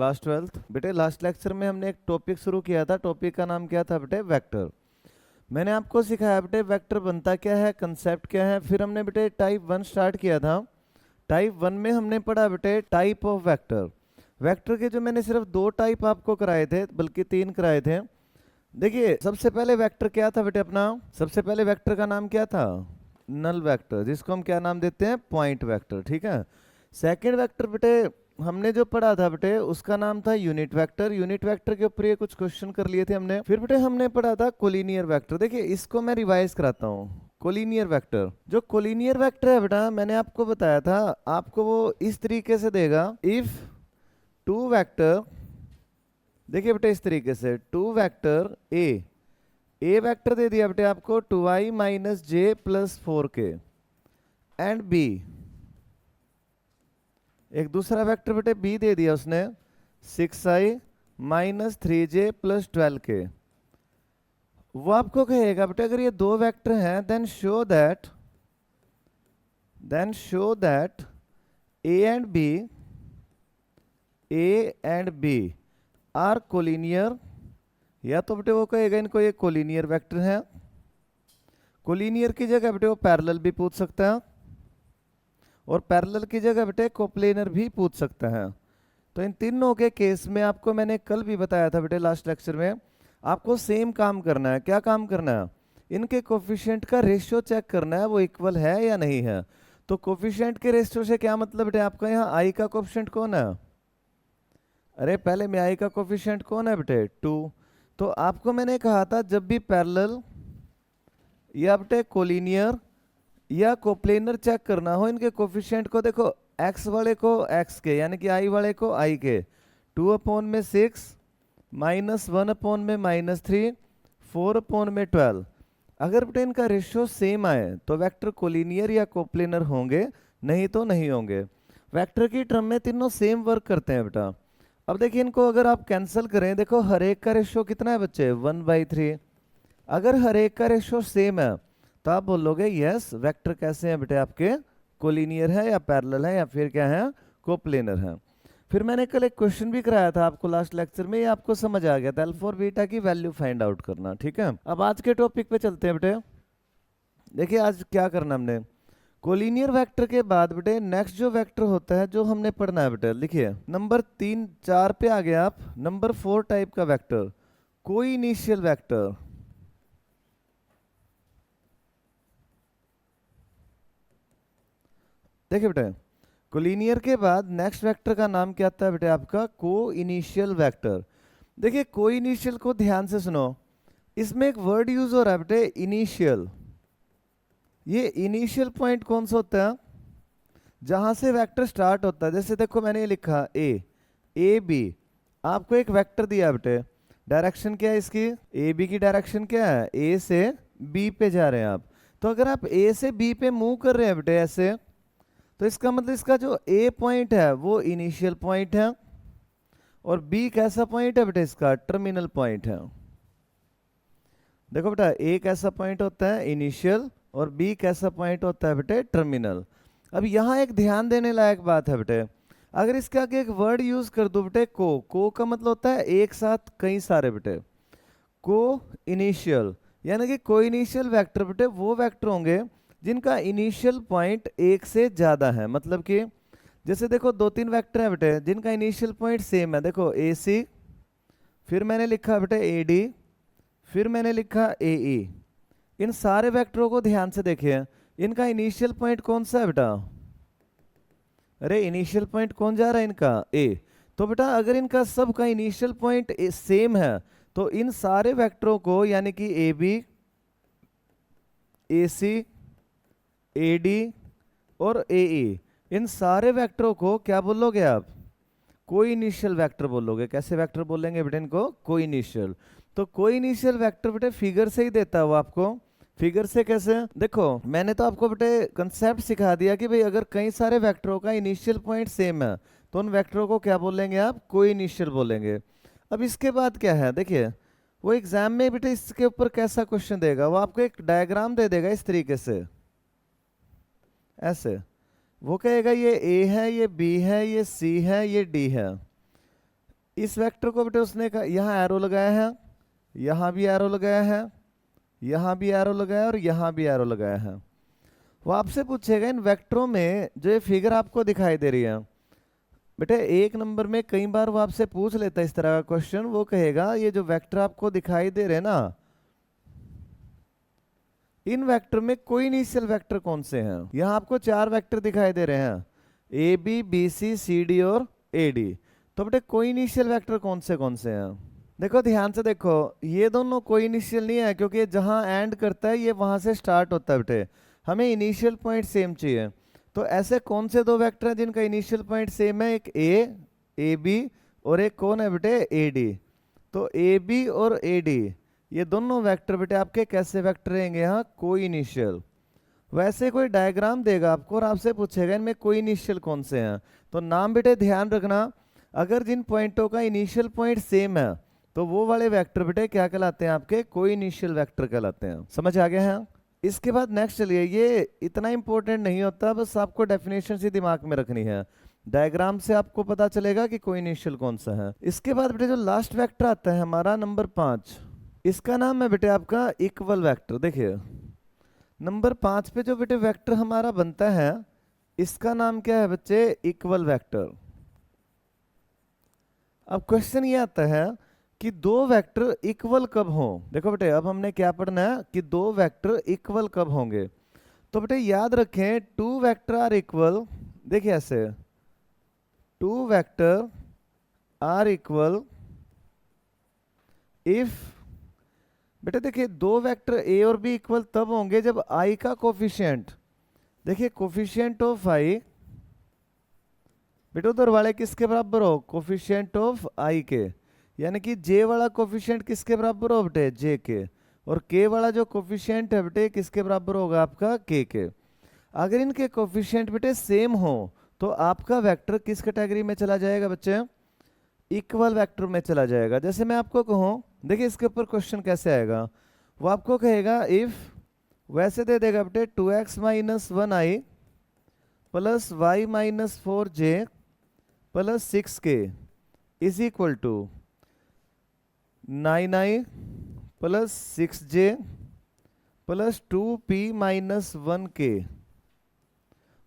Class 12th बेटे, last lecture में हमने एक टॉपिक शुरू किया था। टॉपिक का नाम क्या था बेटे? वेक्टर। मैंने आपको सिखाया बेटे वेक्टर बनता क्या है, कंसेप्ट क्या है। फिर हमने बेटे टाइप 1 स्टार्ट किया था। टाइप 1 में हमने पढ़ा बेटे टाइप ऑफ वेक्टर। वेक्टर के जो मैंने सिर्फ 2 टाइप आपको कराए थे, बल्कि 3 कराए थे। देखिए, सबसे पहले वेक्टर क्या था बेटे अपना? सबसे पहले वेक्टर का नाम क्या था? नल वेक्टर, जिसको हम क्या नाम देते हैं? Point vector. ठीक है। सेकंड वेक्टर बेटे हमने जो पढ़ा था बेटे, उसका नाम था यूनिट वेक्टर। यूनिट वेक्टर के ऊपर ये कुछ क्वेश्चन कर लिए थे हमने। फिर बेटे हमने पढ़ा था कोलिनियर वेक्टर। देखिए, इसको मैं रिवाइज कराता हूँ। कोलिनियर वेक्टर, जो कोलिनियर वेक्टर है बेटा, मैंने आपको बताया था, आपको वो इस तरीके से देगा। इफ टू वेक्टर, देखिए बेटे इस तरीके से, टू वेक्टर ए वेक्टर दे दिया बेटे आपको 2i minus J plus 4k, and B, एक दूसरा वेक्टर बेटे बी दे दिया उसने 6i minus 3j plus 12k। वो आपको कहेगा बेटे अगर ये 2 वेक्टर हैं, then show that A and B are collinear. या तो बेटे वो कहेगा इनको ये कोलिनियर वेक्टर है। कोलिनियर की जगह बेटे वो पैरेलल भी पूछ सकता है, और पैरेलल की जगह बेटे कोप्लेनर भी पूछ सकता है। तो इन तीनों के केस में आपको मैंने कल भी बताया था बेटे लास्ट लेक्चर में, आपको सेम काम करना है। क्या काम करना है? इनके कोफिशिएंट का रेशियो चेक करना है, वो इक्वल है या नहीं है। तो कोफिशिएंट के रेशियो से क्या मतलब बेटे आपका? यहाँ आई का कोफिशिएंट कौन है? अरे पहले में आई का कोफिशिएंट कौन है बेटे? 2। तो आपको मैंने कहा था जब भी पैरेलल या बेटे कोलिनियर या कोप्लेनर चेक करना हो, इनके कोफिशिएंट को देखो, x वाले को x के, यानी कि i वाले को i के 2/6 माइनस 1/3 4/12। अगर बेटे इनका रेशियो सेम आए तो वेक्टर कोलिनियर या कोप्लेनर होंगे, नहीं तो नहीं होंगे। वेक्टर की टर्म में तीनों सेम वर्क करते हैं बेटा। अब देखिए इनको अगर आप कैंसिल करें, देखो हर एक का रेशियो कितना है बच्चे? 1/3। अगर हर एक का रेशियो सेम है तो आप बोलोगे यस, वेक्टर कैसे हैं बेटे आपके? कोलिनियर है या पैरेलल है या फिर क्या है? कोप्लेनर है। फिर मैंने कल एक क्वेश्चन भी कराया था आपको लास्ट लेक्चर में, ये आपको समझ आ गया था, अल्फा और बीटा की वैल्यू फाइंड आउट करना। ठीक है। अब आज के टॉपिक पे चलते हैं बेटे। देखिए आज क्या करना हमने, कोलिनियर वेक्टर के बाद बेटे नेक्स्ट जो वेक्टर होता है जो हमने पढ़ना है बेटे, लिखिए नंबर 3-4 पे आ गया आप। नंबर 4 टाइप का वेक्टर, कोई इनिशियल वेक्टर। देखिए बेटे, कोलिनियर के बाद नेक्स्ट वेक्टर का नाम क्या आता है बेटे आपका? को इनिशियल वेक्टर। देखिए को इनिशियल को ध्यान से सुनो, इसमें एक वर्ड यूज हो रहा है बेटे, इनिशियल। ये इनिशियल पॉइंट कौन सा होता है? जहां से वेक्टर स्टार्ट होता है। जैसे देखो मैंने ये लिखा ए बी, आपको एक वेक्टर दिया बेटे, डायरेक्शन क्या है इसकी? ए बी की डायरेक्शन क्या है? ए से बी पे जा रहे हैं आप। तो अगर आप ए से बी पे मूव कर रहे हैं बेटे ऐसे, तो इसका मतलब इसका जो ए पॉइंट है वो इनिशियल पॉइंट है, और बी कैसा पॉइंट है बेटा? इसका टर्मिनल पॉइंट है। देखो बेटा, ए कैसा पॉइंट होता है? इनिशियल, और बी कैसा पॉइंट होता है बेटे? टर्मिनल। अब यहाँ एक ध्यान देने लायक बात है बेटे, अगर इसके आगे एक वर्ड यूज कर दो बेटे, को का मतलब होता है एक साथ कई सारे बेटे। को इनिशियल यानी कि को इनिशियल वेक्टर बेटे वो वेक्टर होंगे जिनका इनिशियल पॉइंट एक से ज्यादा है। मतलब कि जैसे देखो 2-3 वेक्टर है बेटे जिनका इनिशियल पॉइंट सेम है। देखो ए सी, फिर मैंने लिखा बेटे ए डी, फिर मैंने लिखा ए ई। इन सारे वेक्टरों को ध्यान से देखिए, इनका इनिशियल पॉइंट कौन सा है बेटा? अरे इनिशियल पॉइंट कौन जा रहा है इनका? ए। तो बेटा अगर इनका सब का इनिशियल पॉइंट सेम है, तो इन सारे वेक्टरों को, यानी कि A B, A C, A D और ए ई, इन सारे वेक्टरों को क्या बोलोगे आप? कोई इनिशियल वेक्टर बोलोगे। कैसे वेक्टर बोलेंगे बेटे इनको? कोई इनिशियल। तो कोई इनिशियल वेक्टर बेटे फिगर से ही देता है वो आपको। फिगर से कैसे? देखो मैंने तो आपको बेटे कंसेप्ट सिखा दिया कि भाई अगर कई सारे वेक्टरों का इनिशियल पॉइंट सेम है तो उन वेक्टरों को क्या बोलेंगे आप? कोई इनिशियल बोलेंगे। अब इसके बाद क्या है, देखिए वो एग्जाम में बेटे इसके ऊपर कैसा क्वेश्चन देगा, वो आपको एक डायग्राम दे देगा इस तरीके से, ऐसे। वो कहेगा ये ए है, ये बी है, ये सी है, ये डी है। इस वेक्टर को बेटे उसने कहा यहाँ एरो लगाया है, यहाँ भी एरो लगाया है, यहाँ भी एरो लगाया है और यहाँ भी एरो लगाया है। वो आपसे पूछेगा इन वेक्टरों में जो ये फिगर आपको दिखाई दे रही है बेटे, एक नंबर में कई बार वो आपसे पूछ लेता है इस तरह का क्वेश्चन। वो कहेगा ये जो वेक्टर आपको दिखाई दे रहे हैं ना, इन वेक्टर में कोई इनिशियल वेक्टर कौन से हैं। यहाँ आपको 4 वेक्टर दिखाई दे रहे हैं, A B B C C D और ए डी। तो बेटे कोई इनिशियल वेक्टर कौन से हैं। देखो ध्यान से देखो, ये दोनों कोई इनिशियल नहीं है, क्योंकि जहाँ एंड करता है ये वहाँ से स्टार्ट होता है बेटे। हमें इनिशियल पॉइंट सेम चाहिए। तो ऐसे कौन से 2 वेक्टर हैं जिनका इनिशियल पॉइंट सेम है, एक ए बी और एक कौन है बेटे, ए डी। तो ए बी और ए डी ये दोनों वेक्टर बेटे आपके कैसे वेक्टर रहेंगे, यहाँ कोई इनिशियल। वैसे कोई डायग्राम देगा आपको और आपसे पूछेगा इनमें कोई इनिशियल कौन से हैं। तो नाम बेटे ध्यान रखना, अगर जिन पॉइंटों का इनिशियल पॉइंट सेम है तो वो वाले वेक्टर बेटे क्या कहलाते हैं, आपके कोई इनिशियल वेक्टर कहलाते हैं। समझ आ गया है। इसके बाद नेक्स्ट चलिए, ये इतना इंपॉर्टेंट नहीं होता, बस आपको डेफिनेशन से दिमाग में रखनी है। डायग्राम से आपको पता चलेगा कि कोई इनिशियल कौन सा है। इसके बाद बेटे जो लास्ट वेक्टर आता है हमारा नंबर 5, इसका नाम है बेटे आपका इक्वल वेक्टर। देखिए नंबर 5 पे जो बेटे वेक्टर हमारा बनता है इसका नाम क्या है बच्चे, इक्वल वेक्टर। अब क्वेश्चन ये आता है कि 2 वेक्टर इक्वल कब हों। देखो बेटे अब हमने क्या पढ़ना है कि 2 वेक्टर इक्वल कब होंगे। तो बेटे याद रखें 2 वेक्टर आर इक्वल। देखिए ऐसे 2 वेक्टर आर इक्वल इफ, बेटे देखिए 2 वेक्टर ए और बी इक्वल तब होंगे जब आई का कोफिशिएंट, देखिए कोफिशिएंट ऑफ आई बेटे उधर वाले किसके बराबर हो, कोफिशिएंट ऑफ आई के, यानी कि जे वाला कोफिशिएंट किसके बराबर हो बेटे, जे के। और के वाला जो कोफिशिएंट है बेटे किसके बराबर होगा, आपका के। अगर इनके कोफिशिएंट बेटे सेम हो तो आपका वेक्टर किस कैटेगरी में चला जाएगा बच्चे, इक्वल वेक्टर में चला जाएगा। जैसे मैं आपको कहूँ, देखिए इसके ऊपर क्वेश्चन कैसे आएगा, वो आपको कहेगा इफ, वैसे दे देगा बेटे 2x - 1i plus y - 4j plus 6k is equal to 9i plus 6j plus 2p - 1k।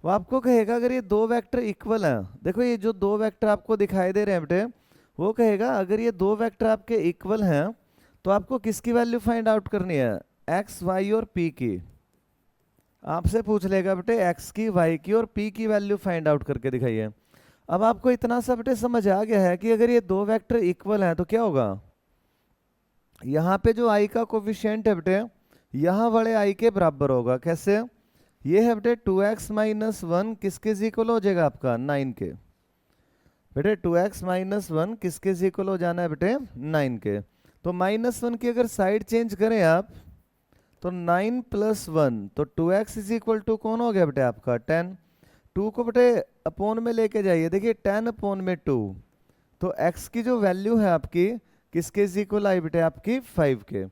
वो आपको कहेगा अगर ये 2 वेक्टर इक्वल हैं, देखो ये जो 2 वेक्टर आपको दिखाई दे रहे हैं बेटे, वो कहेगा अगर ये 2 वेक्टर आपके इक्वल हैं तो आपको किसकी वैल्यू फाइंड आउट करनी है, x y और p की। आपसे पूछ लेगा बेटे x की, y की और p की वैल्यू फाइंड आउट करके दिखाइए। अब आपको इतना सा बेटे समझ आ गया है कि अगर ये 2 वेक्टर इक्वल हैं तो क्या होगा, यहाँ पे जो i का कोफिशिएंट है बेटे यहाँ वाले i के बराबर होगा। कैसे, ये है बेटे 2x - 1 किसके इक्वल हो जाएगा, आपका 9 के। बेटे 2x - 1 किसके इक्वल हो जाना है बेटे, 9 के। तो -1 की अगर साइड चेंज करें आप तो 9 + 1, तो 2x इज इक्वल टू कौन हो गया बेटे आपका 10। 2 को बेटे अपोन में लेके जाइए, देखिए 10 अपोन में 2, तो x की जो वैल्यू है आपकी किसके इक्वल आई बेटे, आपकी 5 के।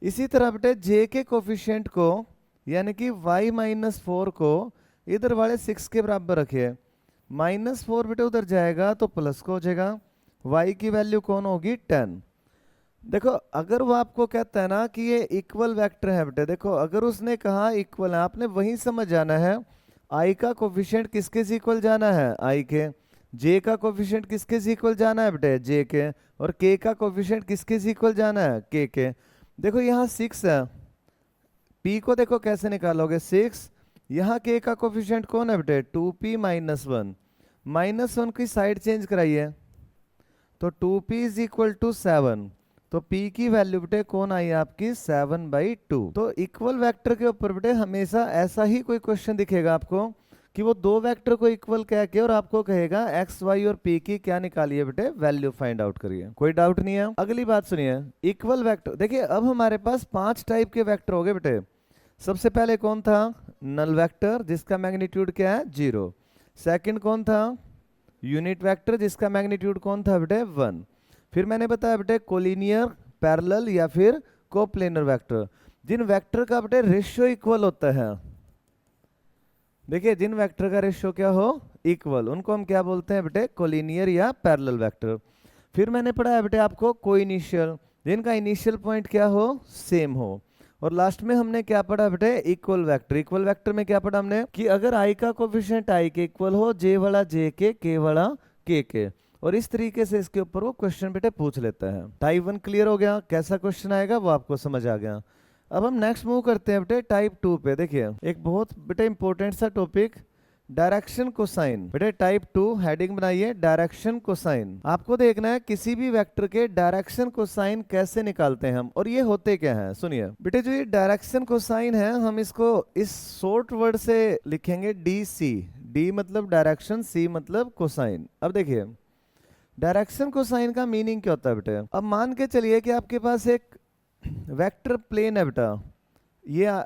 इसी तरह बेटे j के कोफिशिएंट को यानी कि y - 4 को इधर वाले 6 के बराबर रखिए, -4 बेटे उधर जाएगा तो प्लस को हो जाएगा, y की वैल्यू कौन होगी 10। देखो अगर वो आपको कहता है ना कि ये इक्वल वेक्टर है बेटे, देखो अगर उसने कहा इक्वल है, आपने वही समझ जाना है i का कोफिशिएंट किसके इक्वल जाना है, i के। j का कोफिशिएंट किसके इक्वल जाना है बेटे, j के। और k का कोफिशिएंट किसके इक्वल जाना है, k के। देखो यहाँ 6 है, p को देखो कैसे निकालोगे 6, यहाँ k का कोफिशिएंट कौन है बेटे 2p - 1, -1 की साइड चेंज कराइए तो 2p इज इक्वल टू 7, तो p की वैल्यू बेटे कौन आई आपकी 7/2। तो इक्वल वेक्टर के ऊपर बेटे हमेशा ऐसा ही कोई क्वेश्चन दिखेगा आपको कि वो 2 वेक्टर को इक्वल कह के और आपको कहेगा x y और p की क्या निकालिए बेटे, वैल्यू फाइंड आउट करिए। कोई डाउट नहीं है। अगली बात सुनिए, इक्वल वेक्टर देखिए अब हमारे पास 5 टाइप के वेक्टर हो गए बेटे। सबसे पहले कौन था, नल वेक्टर जिसका मैग्नीट्यूड क्या है 0। सेकंड कौन था, यूनिट वेक्टर जिसका मैग्नीट्यूड कौन था बेटे 1। फिर मैंने बताया बेटे कोलिनियर, पैरेलल या फिर कोप्लेनर वेक्टर, जिन वेक्टर का बेटे रेशियो इक्वल होता है। देखिए जिन वेक्टर का रेशियो क्या हो, इक्वल, उनको हम क्या बोलते हैं बेटे, कोलिनियर या पैरेलल वेक्टर। फिर मैंने पढ़ा है बेटे आपको को इनिशियल, जिनका इनिशियल पॉइंट क्या हो, सेम हो। और लास्ट में हमने क्या पढ़ा बेटे, इक्वल वेक्टर। इक्वल वेक्टर में क्या पढ़ा हमने कि अगर आई का कोफिशिएंट आई के इक्वल हो, जे वाला जे के वाला के। और इस तरीके से इसके ऊपर वो क्वेश्चन बेटे पूछ लेता है। टाइप 1 क्लियर हो गया, कैसा क्वेश्चन आएगा वो आपको समझ आ गया। अब हम नेक्स्ट मूव करते हैं बेटे टाइप 2 पे। देखिए एक बहुत बेटे इंपॉर्टेंट सा टॉपिक, डायरेक्शन कोसाइन। बेटे टाइप 2 हेडिंग बनाइए, डायरेक्शन कोसाइन। आपको देखना है किसी भी वेक्टर के डायरेक्शन कोसाइन कैसे निकालते हैं हम, और ये होते क्या हैं, सुनिए बेटे। जो ये डायरेक्शन कोसाइन है, हम इसको इस शॉर्ट वर्ड से लिखेंगे डी सी। डी मतलब डायरेक्शन, सी मतलब कोसाइन। अब देखिए डायरेक्शन कोसाइन का मीनिंग क्या होता है बेटे। अब मान के चलिए कि आपके पास एक वेक्टर प्लेन है बेटा, ये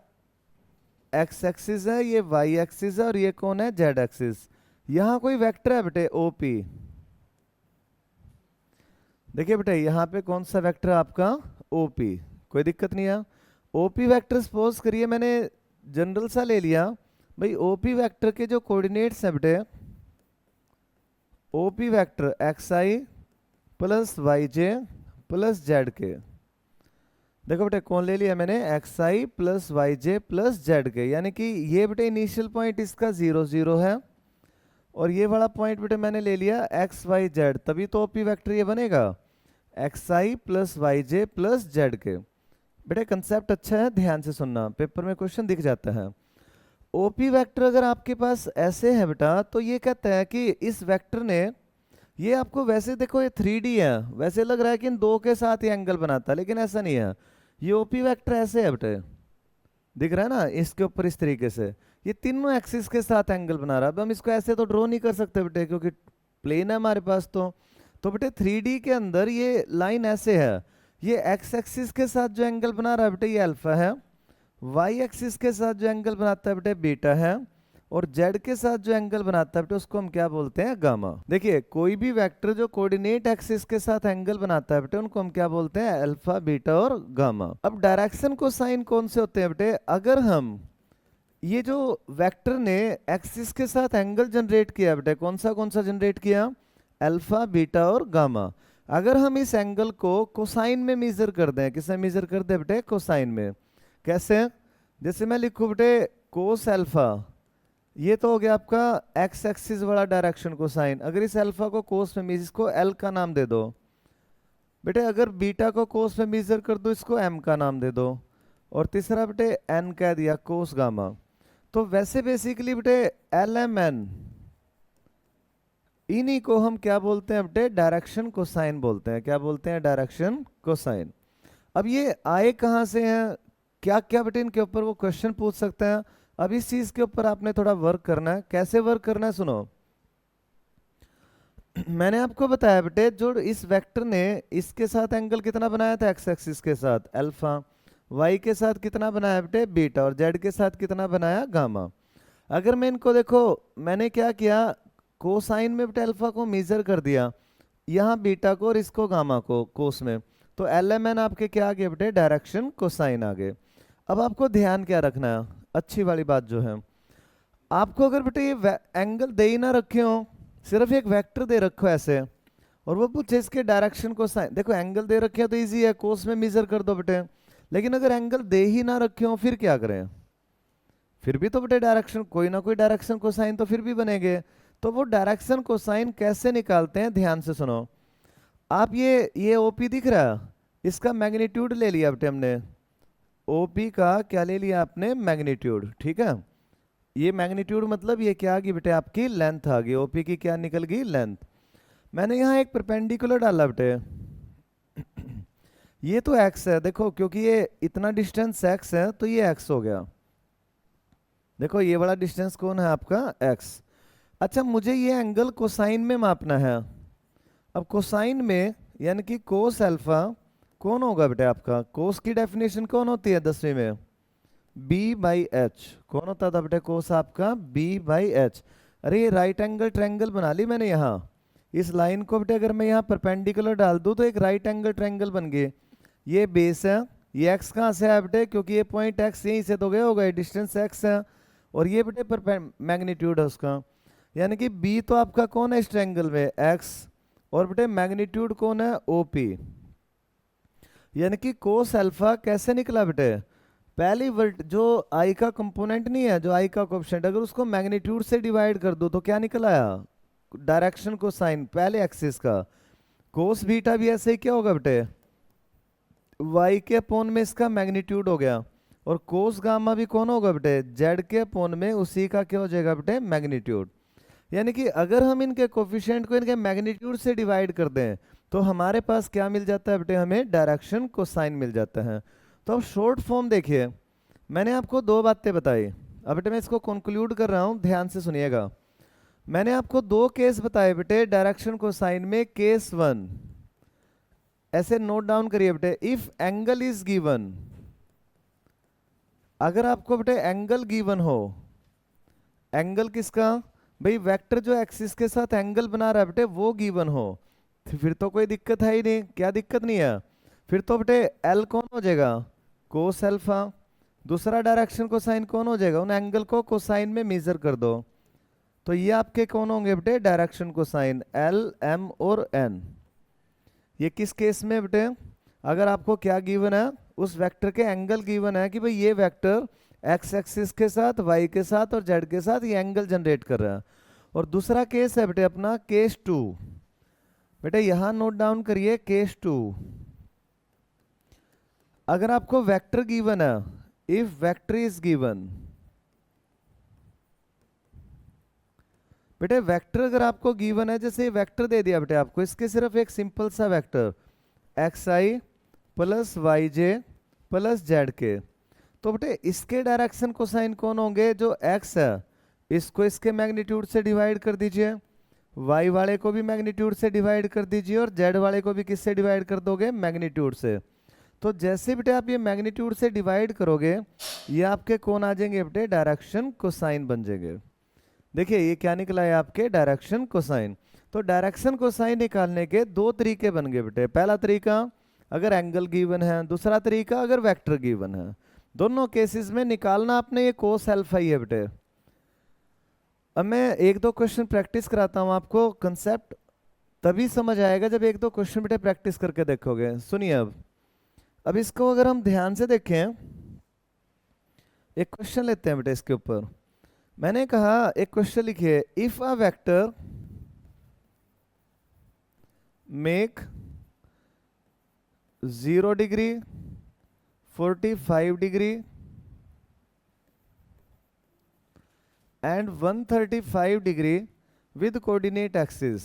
एक्स एक्सिस है, ये वाई एक्सिस है, और ये कौन है, जेड एक्सिस। यहां कोई वेक्टर है बेटे ओपी। देखिए बेटे यहां पे कौन सा वेक्टर है आपका, ओपी। कोई दिक्कत नहीं है। ओपी वेक्टर सपोज करिए मैंने जनरल सा ले लिया भाई। ओपी वेक्टर के जो कोऑर्डिनेट्स हैं बेटे, ओपी वेक्टर एक्स आई प्लस वाई जे प्लस जेड के। देखो बेटे कौन ले लिया मैंने, एक्स आई प्लस वाई जे प्लस जेड के, यानी कि ये बेटे इनिशियल पॉइंट इसका 0 0 है, और ये वाला पॉइंट बेटे मैंने ले लिया एक्स वाई जेड, तभी तो ओपी वेक्टर ये बनेगा एक्स आई प्लस वाई जे प्लस जेड के। बेटे कंसेप्ट अच्छा है, ध्यान से सुनना, पेपर में क्वेश्चन दिख जाता है। ओपी वेक्टर अगर आपके पास ऐसे है बेटा, तो ये कहता है कि इस वेक्टर ने, ये आपको वैसे देखो ये 3D है, वैसे लग रहा है कि इन दो के साथ ये एंगल बनाता है, लेकिन ऐसा नहीं है। ये ओपी वेक्टर ऐसे है बेटे, दिख रहा है ना इसके ऊपर इस तरीके से, ये तीनों एक्सिस के साथ एंगल बना रहा है। अब हम इसको ऐसे तो ड्रॉ नहीं कर सकते बेटे, क्योंकि प्लेन है हमारे पास। तो बेटे 3D के अंदर ये लाइन ऐसे है, ये एक्स एक्सिस के साथ जो एंगल बना रहा है बेटे ये अल्फा है, वाई एक्सिस के साथ जो एंगल बनाता है बेटे बीटा है, और जेड के साथ जो एंगल बनाता है बेटे उसको हम क्या बोलते हैं, गामा। देखिए कोई भी वेक्टर जो कोऑर्डिनेट एक्सिस के साथ एंगल बनाता है बेटे उनको हम क्या बोलते हैं, अल्फा बीटा और गामा। अब डायरेक्शन कोसाइन कौन से होते हैं बेटे, अगर हम ये जो वेक्टर ने एक्सिस के साथ एंगल जनरेट किया बेटे, कौन सा जनरेट किया, अल्फा बीटा और गामा। अगर हम इस एंगल को कोसाइन में मेजर कर दें, किसमें मेजर कर दें बेटे, कोसाइन में। कैसे, जैसे मैं लिखूं बेटे कोस अल्फा, ये तो हो गया आपका एक्स एक्सिस वाला डायरेक्शन कोसाइन। अगर इस अल्फा को कोस में मेजर, इसको एल का नाम दे दो बेटे। अगर बीटा को कोस में मेजर कर दो, इसको एम का नाम दे दो। और तीसरा बेटे एन कह दिया, कोस गामा। तो वैसे बेसिकली बेटे एल एम एन, इन्हीं को हम क्या बोलते हैं बेटे, डायरेक्शन कोसाइन बोलते हैं। क्या बोलते हैं, डायरेक्शन कोसाइन। अब ये आए कहाँ से हैं, क्या क्या बेटे इनके ऊपर वो क्वेश्चन पूछ सकते हैं। अब इस चीज के ऊपर आपने थोड़ा वर्क करना है। कैसे वर्क करना है, सुनो। मैंने आपको बताया बेटे जो इस वेक्टर ने इसके साथ एंगल कितना बनाया था, एक्स एक्सिस के साथ अल्फा, वाई के साथ कितना बनाया बेटे बीटा, और जेड के साथ कितना बनाया गामा। अगर मैं इनको देखो, मैंने क्या किया, कोसाइन में बेटे अल्फा को मेजर कर दिया, यहाँ बीटा को और इसको गामा को कोस में, तो एल एम एन आपके क्या आ गए बेटे, डायरेक्शन कोसाइन आ गए। अब आपको ध्यान क्या रखना है, अच्छी वाली बात जो है, आपको अगर बेटे ये एंगल दे ही ना रखे हो, सिर्फ एक वेक्टर दे रखो ऐसे, और वो पूछे इसके डायरेक्शन कोसाइन, देखो एंगल दे रखे हैं तो इजी है, कोस में मेजर कर दो बेटे। लेकिन अगर एंगल दे ही ना रखे हो फिर क्या करें, फिर भी तो बेटे डायरेक्शन, कोई ना कोई डायरेक्शन कोसाइन तो फिर भी बनेंगे। तो वो डायरेक्शन कोसाइन कैसे निकालते हैं, ध्यान से सुनो। आप ये ओपी दिख रहा है, इसका मैग्नीट्यूड ले लिया बेटे हमने, ओपी का क्या ले लिया आपने, मैग्नीट्यूड। ठीक है, ये मैग्नीट्यूड मतलब ये क्या आ गई बेटे, आपकी लेंथ आ गई, ओपी की क्या निकल गई, लेंथ। मैंने यहाँ एक परपेंडिकुलर डाला बेटे, ये तो x है, देखो क्योंकि ये इतना डिस्टेंस x है तो ये x हो गया। देखो ये वाला डिस्टेंस कौन है आपका, x। अच्छा मुझे ये एंगल कोसाइन में मापना है। अब कोसाइन में यानी कि कोस अल्फा कौन होगा बेटे आपका, कोस की डेफिनेशन कौन होती है 10वीं में, b/h। कौन होता था बेटे कोस आपका, b/h। अरे ये राइट एंगल ट्रायंगल बना ली मैंने यहाँ, इस लाइन को बेटे अगर मैं यहाँ परपेंडिकुलर डाल दूँ तो एक राइट एंगल ट्रायंगल बन गई। ये बेस है, ये x कहाँ से है बेटे, क्योंकि ये पॉइंट x यहीं से तो गया होगा, ये डिस्टेंस x है, और ये बेटे मैग्नीट्यूड है उसका। यानी कि b तो आपका कौन है इस ट्रायंगल में, x, और बेटे मैग्नीट्यूड कौन है, ओपी। यानी कि कोस अल्फा कैसे निकला बेटे, पहली वर्ड जो आई का कंपोनेंट नहीं है, जो आई का कोएफिशिएंट, अगर उसको मैग्नीट्यूड से डिवाइड कर दो तो क्या निकल आया, डायरेक्शन को साइन पहले एक्सिस का। कोस बीटा भी ऐसे ही क्या होगा बेटे, वाई के अपोन में इसका मैग्नीट्यूड हो गया, और कोस गामा भी कौन होगा बेटे, जेड के अपोन में उसी का क्या हो जाएगा बेटे, मैग्नीट्यूड। यानी कि अगर हम इनके कोफिशिएंट को इनके मैग्नीट्यूड से डिवाइड कर दें तो हमारे पास क्या मिल जाता है बेटे, हमें डायरेक्शन को साइन मिल जाता है। तो अब शॉर्ट फॉर्म देखिए, मैंने आपको दो बातें बताई, अब बेटे मैं इसको कंक्लूड कर रहा हूं, ध्यान से सुनिएगा। मैंने आपको दो केस बताए बेटे डायरेक्शन को साइन में। केस वन ऐसे नोट डाउन करिए बेटे, इफ एंगल इज गिवन, अगर आपको बेटे एंगल गिवन हो, एंगल किसका भाई, वेक्टर जो एक्सिस के साथ एंगल बना रहा है बेटे वो गिवन हो, फिर तो कोई दिक्कत है ही नहीं, क्या दिक्कत नहीं है, फिर तो बेटे एल कौन हो जाएगा, कोस अल्फा। दूसरा डायरेक्शन को साइन कौन हो जाएगा, उन एंगल को कोसाइन में मेजर कर दो, तो ये आपके कौन होंगे बेटे, डायरेक्शन को साइन, एल एम और एन। ये किस केस में बेटे, अगर आपको क्या गिवन है, उस वेक्टर के एंगल गिवन है कि भाई ये वेक्टर एक्स एक्सिस के साथ, वाई के साथ और जेड के साथ ये एंगल जनरेट कर रहा है। और दूसरा केस है बेटे अपना केस टू, बेटे यहां नोट डाउन करिए केस टू, अगर आपको वेक्टर गिवन है, इफ वेक्टर इज गिवन, बेटे वेक्टर अगर आपको गिवन है, जैसे वेक्टर दे दिया बेटे आपको, इसके सिर्फ एक सिंपल सा वेक्टर एक्स आई प्लस वाई जे प्लस जेड के, तो बेटे इसके डायरेक्शन को साइन कौन होंगे, जो एक्स है इसको इसके मैग्नीट्यूड से डिवाइड कर दीजिए, वाई वाले को भी मैग्नीट्यूड से डिवाइड कर दीजिए, और जेड वाले को भी किससे डिवाइड कर दोगे, मैग्नीट्यूड से। तो जैसे बेटे आप ये मैग्नीट्यूड से डिवाइड करोगे, ये आपके कौन आ जाएंगे बेटे, डायरेक्शन कोसाइन बन जाएंगे। देखिए ये क्या निकला है आपके, डायरेक्शन कोसाइन। तो डायरेक्शन कोसाइन निकालने के दो तरीके बन गए बेटे, पहला तरीका अगर एंगल गिवन है, दूसरा तरीका अगर वेक्टर गिवन है। दोनों केसेस में निकालना आपने ये कोस अल्फा ही है बेटे। अब मैं एक दो क्वेश्चन प्रैक्टिस कराता हूं आपको, कंसेप्ट तभी समझ आएगा जब एक दो क्वेश्चन बेटे प्रैक्टिस करके देखोगे। सुनिए अब इसको अगर हम ध्यान से देखें, एक क्वेश्चन लेते हैं बेटे इसके ऊपर। मैंने कहा एक क्वेश्चन लिखिए, if a vector make 0 degree 45 degree and 135 degree with coordinate axis,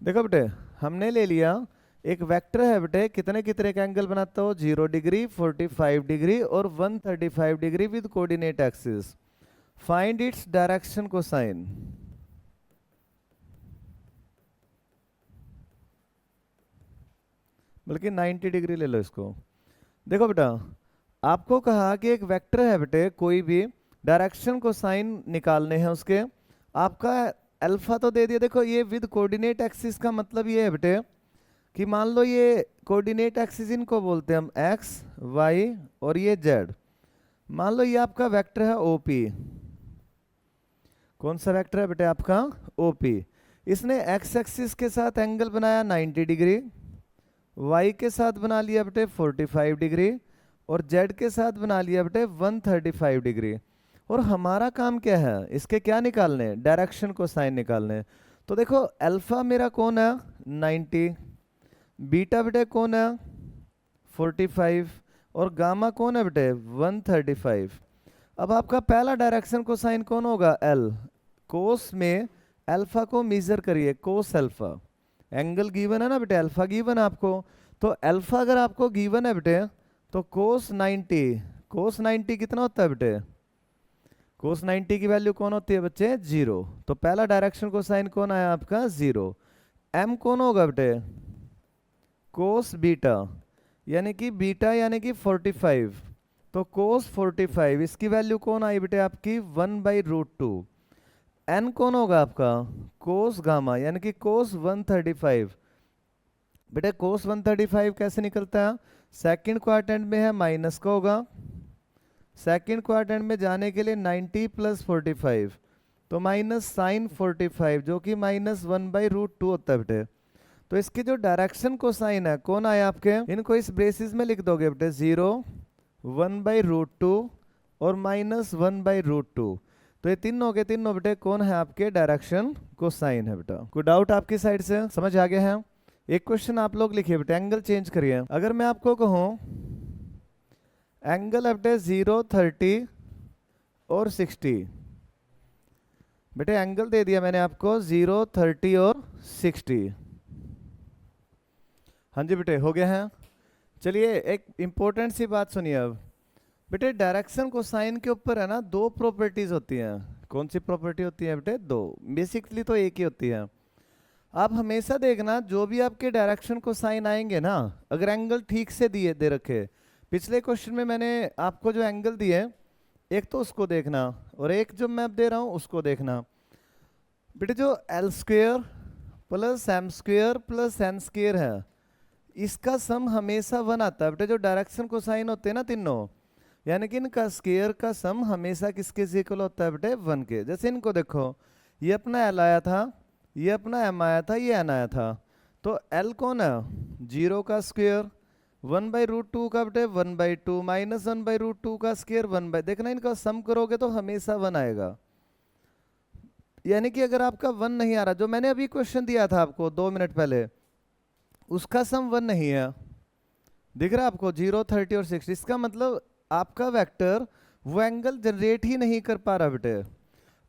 देखो बेटे हमने ले लिया एक वेक्टर है बेटे, कितने कितने का एंगल बनाता हो, 0 डिग्री 45 डिग्री और 135 degree with coordinate axis, find its direction cosine. बल्कि 90 डिग्री ले लो इसको। देखो बेटा आपको कहा कि एक वेक्टर है बेटे, कोई भी डायरेक्शन को साइन निकालने हैं उसके, आपका अल्फा तो दे दिया। देखो ये विद कोऑर्डिनेट एक्सिस का मतलब ये है बेटे कि मान लो ये कोऑर्डिनेट एक्सिस इनको बोलते हैं हम एक्स वाई और ये जेड। मान लो ये आपका वेक्टर है ओपी, कौन सा वेक्टर है बेटे आपका ओपी। इसने एक्स एक्सिस के साथ एंगल बनाया 90 डिग्री, वाई के साथ बना लिया बेटे 45 डिग्री और जेड के साथ बना लिया बेटे 135 डिग्री। और हमारा काम क्या है, इसके क्या निकालने, डायरेक्शन को साइन निकालने। तो देखो अल्फा मेरा कौन है 90, बीटा बेटे कौन है 45 और गामा कौन है बेटे 135। अब आपका पहला डायरेक्शन को साइन कौन होगा, एल। कोस में अल्फा को मेजर करिए, कोस अल्फा, एंगल गिवन है ना बेटे, अल्फा गिवन है आपको। तो अल्फा अगर आपको गिवन है बेटे तो कोस 90, कोस 90 कितना होता है बेटे, कोस 90 की वैल्यू कौन होती है बच्चे 0। तो पहला डायरेक्शन को साइन कौन आया आपका 0। एम कौन होगा बेटे कोस बीटा, यानी कि बीटा यानी कि 45, तो कोस 45 इसकी वैल्यू कौन आई बेटे आपकी 1/√2। एन कौन होगा आपका कोस गामा, यानी कि कोस 135, बेटे कोस 135 कैसे निकलता है, सेकंड क्वाड्रेंट में है माइनस का होगा, सेकंड क्वाड्रेंट में जाने के लिए 90 प्लस 45 तो माइनस साइन 45 जो कि -1/√2 होता है बेटे। तो इसकी जो डायरेक्शन को साइन है कौन आया आपके, इनको इस ब्रेसिस में लिख दोगे बेटे 0 1/√2 और -1/√2। तो ये तीनों के तीनों बेटे कौन है आपके, डायरेक्शन को साइन है बेटा। कोई डाउट आपकी साइड से, समझ आ गया है। एक क्वेश्चन आप लोग लिखिए बेटे, एंगल चेंज करिए। अगर मैं आपको कहूं एंगल अपने 0 30 और 60, बेटे एंगल दे दिया मैंने आपको 0 30 और 60। हाँ जी बेटे हो गया है। चलिए एक इंपॉर्टेंट सी बात सुनिए अब बेटे, डायरेक्शन को साइन के ऊपर है ना दो प्रॉपर्टीज होती हैं। कौन सी प्रॉपर्टी होती है बेटे, दो, बेसिकली तो एक ही होती है। आप हमेशा देखना जो भी आपके डायरेक्शन को साइन आएंगे ना, अगर एंगल ठीक से दिए दे रखे, पिछले क्वेश्चन में मैंने आपको जो एंगल दिए एक तो उसको देखना और एक जो मैं अब दे रहा हूं उसको देखना। बेटे जो L square plus M square plus N square है इसका सम हमेशा 1 आता है बेटे। जो डायरेक्शन को साइन होते हैं ना तीनों, यानी कि इनका स्क्वेयर का सम हमेशा किसके इक्वल होता है बेटे, 1 के। जैसे इनको देखो, ये अपना एल आया था, ये अपना एम आया था, ये एन आया था। तो एल कौन है, 0 का स्क्वेयर 1/√2 का बेटे 1/2 माइनस 1/√2 का स्क्वेयर 1/, देखना इनका सम करोगे तो हमेशा 1 आएगा। यानी कि अगर आपका 1 नहीं आ रहा, जो मैंने अभी क्वेश्चन दिया था आपको 2 मिनट पहले, उसका सम 1 नहीं है, दिख रहा है आपको 0 30 और 60, इसका मतलब आपका वेक्टर वो एंगल जनरेट ही नहीं कर पा रहा बेटे।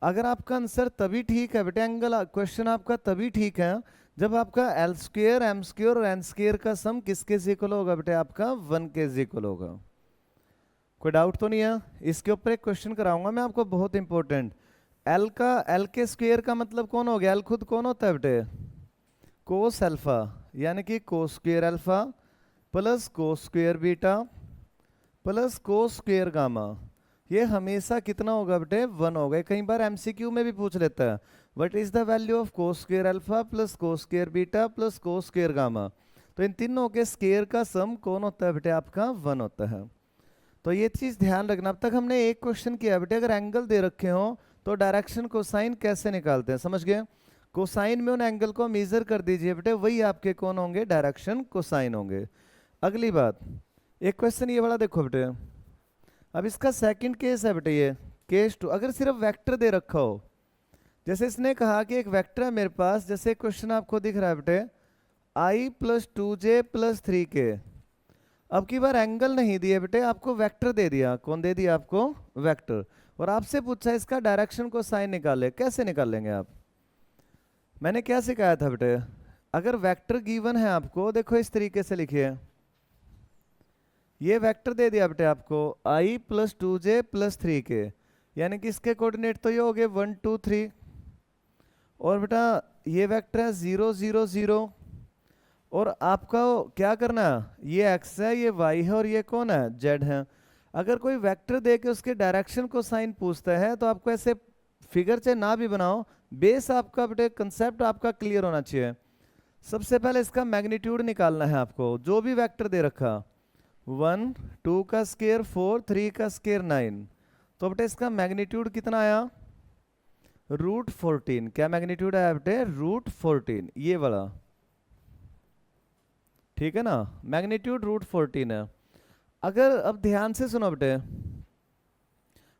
अगर आपका आंसर तभी ठीक है बेटे, एंगल क्वेश्चन आपका तभी ठीक है जब आपका एल स्क्वेयर एम स्क्वेयर और एन स्क्वेयर का सम किसके इक्वल होगा बेटे, आपका 1 के इक्वल होगा। कोई डाउट तो नहीं है। इसके ऊपर एक क्वेश्चन कराऊंगा मैं आपको बहुत इंपॉर्टेंट। एल के स्क्वेयर का मतलब कौन हो गया, एल खुद कौन होता है बेटे, कोस अल्फा, यानी कि cos square alpha plus cos square beta plus cos square gamma. ये हमेशा कितना होगा बेटे, 1 होगा। कई बार एमसीक्यू में भी पूछ लेता है, what is the value of cos square alpha plus cos square beta plus cos square gamma. तो इन तीनों के स्क्वेयर का सम कौन होता है बेटे, आपका 1 होता है। तो ये चीज ध्यान रखना। अब तक हमने एक क्वेश्चन किया बेटे, अगर एंगल दे रखे हो तो डायरेक्शन कोसाइन कैसे निकालते हैं, समझ गए। कोसाइन में उन एंगल को मेजर कर दीजिए बेटे, वही आपके कौन होंगे, डायरेक्शन कोसाइन होंगे। अगली बात, एक क्वेश्चन ये वाला देखो बेटे, अब इसका सेकंड केस है बेटे, ये केस 2। अगर सिर्फ वेक्टर दे रखा हो, जैसे इसने कहा कि एक वेक्टर है मेरे पास, जैसे क्वेश्चन आपको दिख रहा है बेटे i + 2j + 3k। अब की बार एंगल नहीं दिए बेटे, आपको वेक्टर दे दिया। कौन दे दिया आपको, वेक्टर। और आपसे पूछा इसका डायरेक्शन को साइन निकाले, कैसे निकालेंगे आप। मैंने क्या सिखाया था बेटे, अगर वेक्टर गिवन है आपको, देखो इस तरीके से लिखिए, ये वेक्टर दे दिया बेटे आपको i + 2j + 3k, यानी कि इसके कोऑर्डिनेट तो ये हो गए 1 2 3। और बेटा ये वेक्टर है 0 0 0, और आपका क्या करना है, ये x है, ये y है, और ये कौन है, z है। अगर कोई वेक्टर दे के उसके डायरेक्शन को साइन पूछता है तो आपको ऐसे फिगर चाहे ना भी बनाओ, बेस आपका बेटे कंसेप्ट आपका क्लियर होना चाहिए। सबसे पहले इसका मैग्नीट्यूड निकालना है आपको, जो भी वेक्टर दे रखा, 1 2 का स्क्वायर 4 3 का स्क्वायर 9। तो बेटे इसका मैग्नीट्यूड कितना आया, √14। क्या मैग्नीट्यूड आया बेटे, √14, ये वाला, ठीक है ना, मैग्नीट्यूड √14 है। अगर अब ध्यान से सुनो बेटे,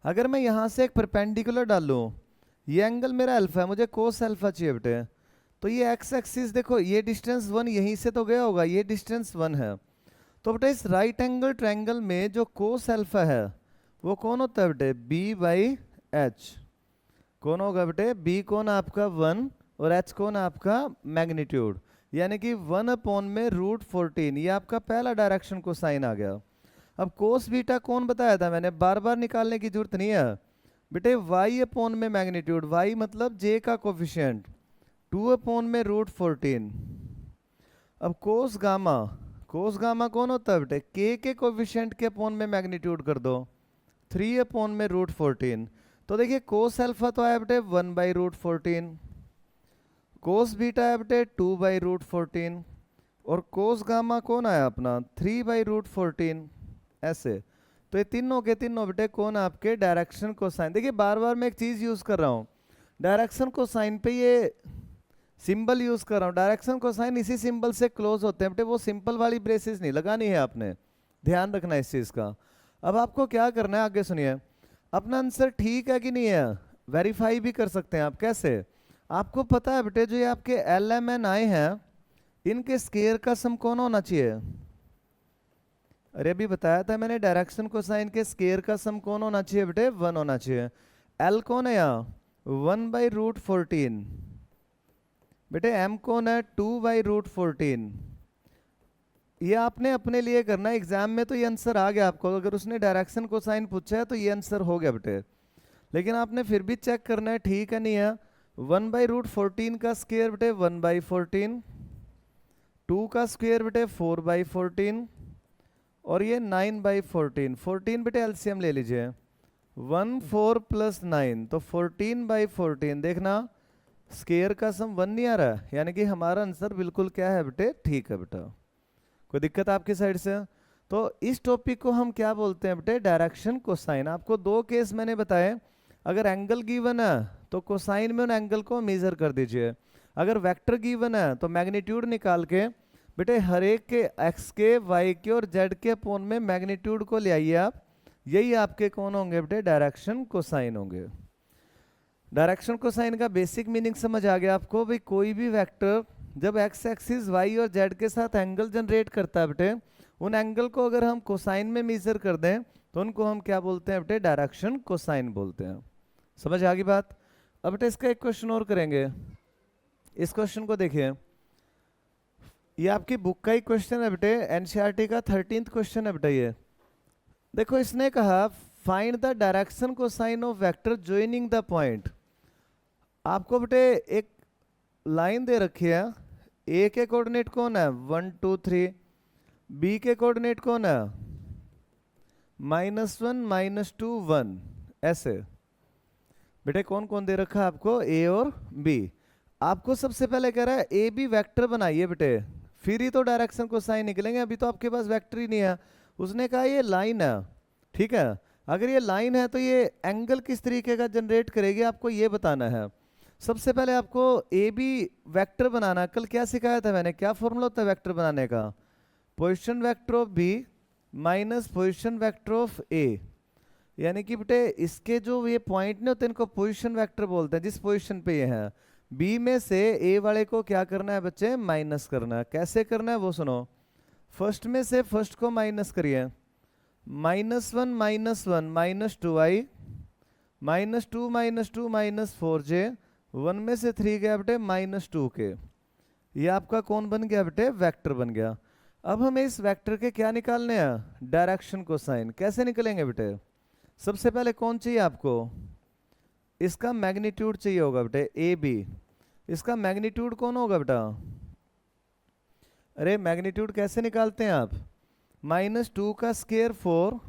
अगर मैं यहां से एक परपेंडिकुलर डालूं, ये एंगल मेरा अल्फा है, मुझे कोस अल्फा चाहिए बेटे, तो ये एक्स एक्सिस देखो, ये डिस्टेंस 1 यहीं से तो गया होगा, ये डिस्टेंस 1 है। तो बेटे इस राइट एंगल ट्रायंगल में जो कोस अल्फा है वो कौन होता है बेटे, b/h। कौन होगा बेटे, b कौन आपका 1 और h कौन आपका मैग्नीट्यूड, यानी कि 1 में √14, ये आपका पहला डायरेक्शन को साइन आ गया। अब कोस बीटा कौन बताया था मैंने, बार बार निकालने की जरूरत नहीं है बेटे, y में मैग्नीट्यूड, y मतलब j का कोफिशिएंट, 2 में √14। अब कोस गामा, कोस गामा कौन होता है बेटे, k के कोफिशिएंट के अपॉन में मैग्नीट्यूड कर दो, 3 में √14। तो देखिए कोस अल्फा तो आया बेटे 1/√14, कोस बीटा है बेटे 2/√14, और कोस गामा कौन आया अपना 3/√14 ऐसे। तो ये तीनों के तीनों बेटे कौन आपके डायरेक्शन कोसाइन। देखिए बार बार मैं एक चीज यूज कर रहा हूँ, डायरेक्शन कोसाइन पे ये सिंबल यूज कर रहा हूँ। डायरेक्शन कोसाइन इसी सिंबल से क्लोज होते हैं बेटे, वो सिंपल वाली ब्रेसेस नहीं लगानी है आपने, ध्यान रखना इस चीज का। अब आपको क्या करना है आगे सुनिए, अपना आंसर ठीक है कि नहीं है वेरीफाई भी कर सकते हैं आप। कैसे, आपको पता है बेटे जो ये आपके LMN आए हैं इनके स्केयर का सम कौन होना चाहिए। अरे अभी बताया था मैंने, डायरेक्शन कोसाइन के स्केयर का सम कौन होना चाहिए बेटे, 1 होना चाहिए। L कौन है यहाँ 1/√14, बेटे M कौन है 2/√14। ये आपने अपने लिए करना है, एग्जाम में तो ये आंसर आ गया आपको, अगर उसने डायरेक्शन कोसाइन पूछा है तो ये आंसर हो गया बेटे। लेकिन आपने फिर भी चेक करना है ठीक है नहीं है। 1/√14 का स्क्वायर बेटे 1/14, 2 का स्क्वायर बेटे 4/14 और ये 9/14। 14 बेटे एलसीएम ले लीजिए, 1 4 + 9 तो 14/14। देखना स्क्वायर का सम 1 नहीं आ रहा, यानी कि हमारा आंसर बिल्कुल क्या है बेटे, ठीक है बेटा। कोई दिक्कत आपकी साइड से। तो इस टॉपिक को हम क्या बोलते हैं बेटे, डायरेक्शन कोसाइन। आपको 2 केस मैंने बताए, अगर एंगल गिवन है तो कोसाइन में उन एंगल को मेजर कर दीजिए, अगर वेक्टर गिवन है तो मैग्नीट्यूड निकाल के बेटे हर एक के एक्स के वाई के और जेड के अपोन में मैग्नीट्यूड को ले आइए आप, यही आपके कौन होंगे बेटे, डायरेक्शन कोसाइन होंगे। डायरेक्शन कोसाइन का बेसिक मीनिंग समझ आ गया आपको भाई, कोई भी वेक्टर जब एक्स एक्सिस वाई और जेड के साथ एंगल जनरेट करता है बेटे, उन एंगल को अगर हम कोसाइन में मेजर कर दें तो उनको हम क्या बोलते हैं बेटे, डायरेक्शन कोसाइन बोलते हैं। समझ आ गई बात। अब बेटे इसका एक क्वेश्चन और करेंगे। इस क्वेश्चन को देखिए, ये आपकी बुक का ही क्वेश्चन है बेटे, एनसीईआरटी का 13th क्वेश्चन है बेटा ये। देखो इसने कहा find the direction cosine of vector joining the point. आपको बेटे एक लाइन दे रखी है, ए के कोऑर्डिनेट कौन है 1 2 3, बी के कोऑर्डिनेट कौन है -1 -2 1 ऐसे। बेटे कौन कौन दे रखा है आपको, ए और बी। आपको सबसे पहले कह रहा है ए बी वेक्टर बनाइए बेटे, फिर ही तो डायरेक्शन कोसाइन निकलेंगे, अभी तो आपके पास वेक्टर ही नहीं है। उसने कहा ये लाइन है, ठीक है, अगर ये लाइन है तो ये एंगल किस तरीके का जनरेट करेगी आपको ये बताना है। सबसे पहले आपको ए बी वेक्टर बनाना, कल क्या सिखाया था मैंने, क्या फॉर्मूला होता है वेक्टर बनाने का, position vector of B minus position vector of A. यानी कि बेटे इसके जो ये पॉइंट नहीं होते इनको पोजीशन वेक्टर बोलते हैं, जिस पोजीशन पे ये है। बी में से ए वाले को क्या करना है बच्चे, माइनस करना है। कैसे करना है वो सुनो, फर्स्ट में से फर्स्ट को माइनस करिए, -1 -1 -2i -2 -4j, 1 में से 3 गया बेटे -2 के। ये आपका कौन बन गया बेटे, वेक्टर बन गया। अब हमें इस वेक्टर के क्या निकालने हैं, डायरेक्शन कोसाइन। कैसे निकलेंगे बेटे, सबसे पहले कौन चाहिए आपको, इसका मैग्नीट्यूड चाहिए होगा बेटे ए बी। इसका मैग्नीट्यूड कौन होगा बेटा, अरे मैग्नीट्यूड कैसे निकालते हैं आप, -2 का स्क्वायर 4